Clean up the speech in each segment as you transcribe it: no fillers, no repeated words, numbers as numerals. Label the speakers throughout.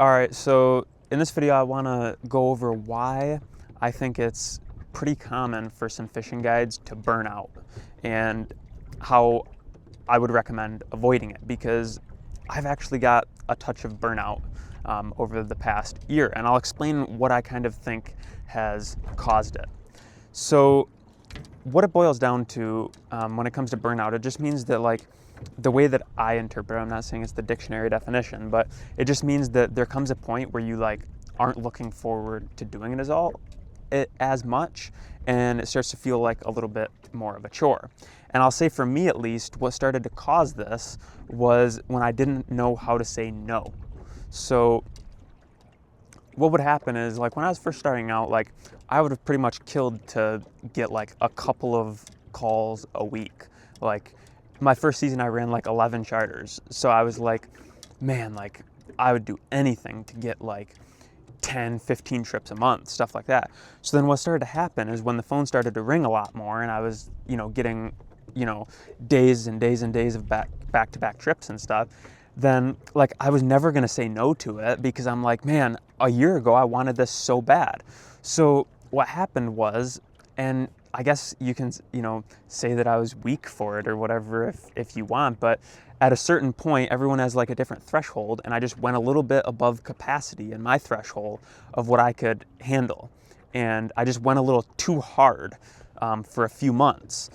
Speaker 1: All right, so in this video, I want to go over why I think it's pretty common for some fishing guides to burn out and how I would recommend avoiding it, because I've actually got a touch of burnout over the past year, and I'll explain what I kind of think has caused it. So what it boils down to when it comes to burnout, it just means that, like, the way that I interpret it, I'm not saying it's the dictionary definition, but it just means that there comes a point where you aren't looking forward to doing it as much, and it starts to feel like a little bit more of a chore. And I'll say, for me at least, what started to cause this was when I didn't know how to say no. So what would happen is, like, when I was first starting out, like, I would have pretty much killed to get like a couple of calls a week. Like, my first season I ran like 11 charters. So I was like, man, like, I would do anything to get like 10, 15 trips a month, stuff like that. So then what started to happen is, when the phone started to ring a lot more and I was, getting, days and days and days of back-to-back trips and stuff, then, like, I was never going to say no to it, because I'm like, man, a year ago I wanted this so bad. So what happened was, and I guess you can, say that I was weak for it or whatever if you want, but at a certain point, everyone has like a different threshold, and I just went a little bit above capacity in my threshold of what I could handle. And I just went a little too hard for a few months.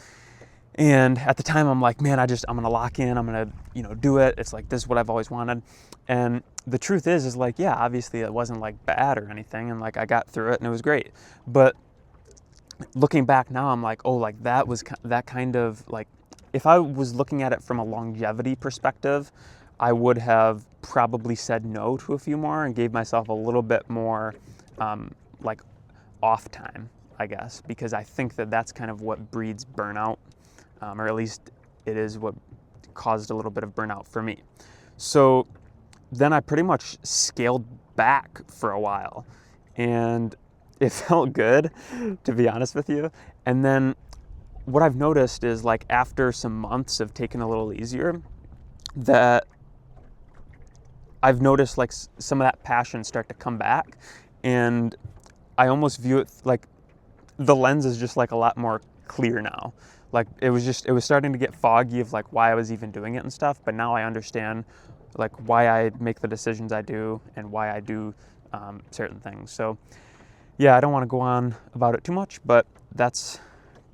Speaker 1: And at the time, I'm like, man, I'm gonna lock in, I'm gonna, do it. It's like, this is what I've always wanted. And the truth is like, yeah, obviously it wasn't like bad or anything, and like I got through it and it was great. But looking back now, I'm like, oh, like that was that kind of like, if I was looking at it from a longevity perspective, I would have probably said no to a few more and gave myself a little bit more like off time, I guess, because I think that that's kind of what breeds burnout, or at least it is what caused a little bit of burnout for me. So then I pretty much scaled back for a while, and it felt good, to be honest with you. And then what I've noticed is, like, after some months of taking a little easier, that I've noticed like some of that passion start to come back, and I almost view it like the lens is just like a lot more clear now. Like, it was starting to get foggy of like why I was even doing it and stuff, but now I understand like why I make the decisions I do and why I do certain things. So yeah, I don't want to go on about it too much, but that's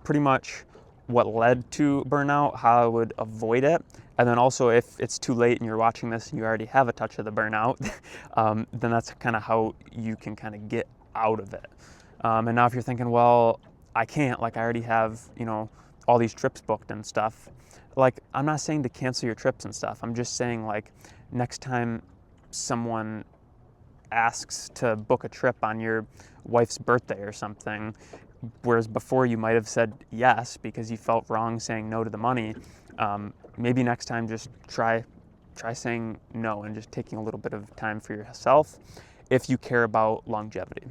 Speaker 1: pretty much what led to burnout, how I would avoid it. And then also, if it's too late and you're watching this and you already have a touch of the burnout, then that's kind of how you can kind of get out of it. And now if you're thinking, well, I can't, like, I already have, all these trips booked and stuff. Like, I'm not saying to cancel your trips and stuff. I'm just saying, like, next time someone asks to book a trip on your wife's birthday or something, whereas before you might have said yes because you felt wrong saying no to the money, maybe next time just try saying no and just taking a little bit of time for yourself if you care about longevity.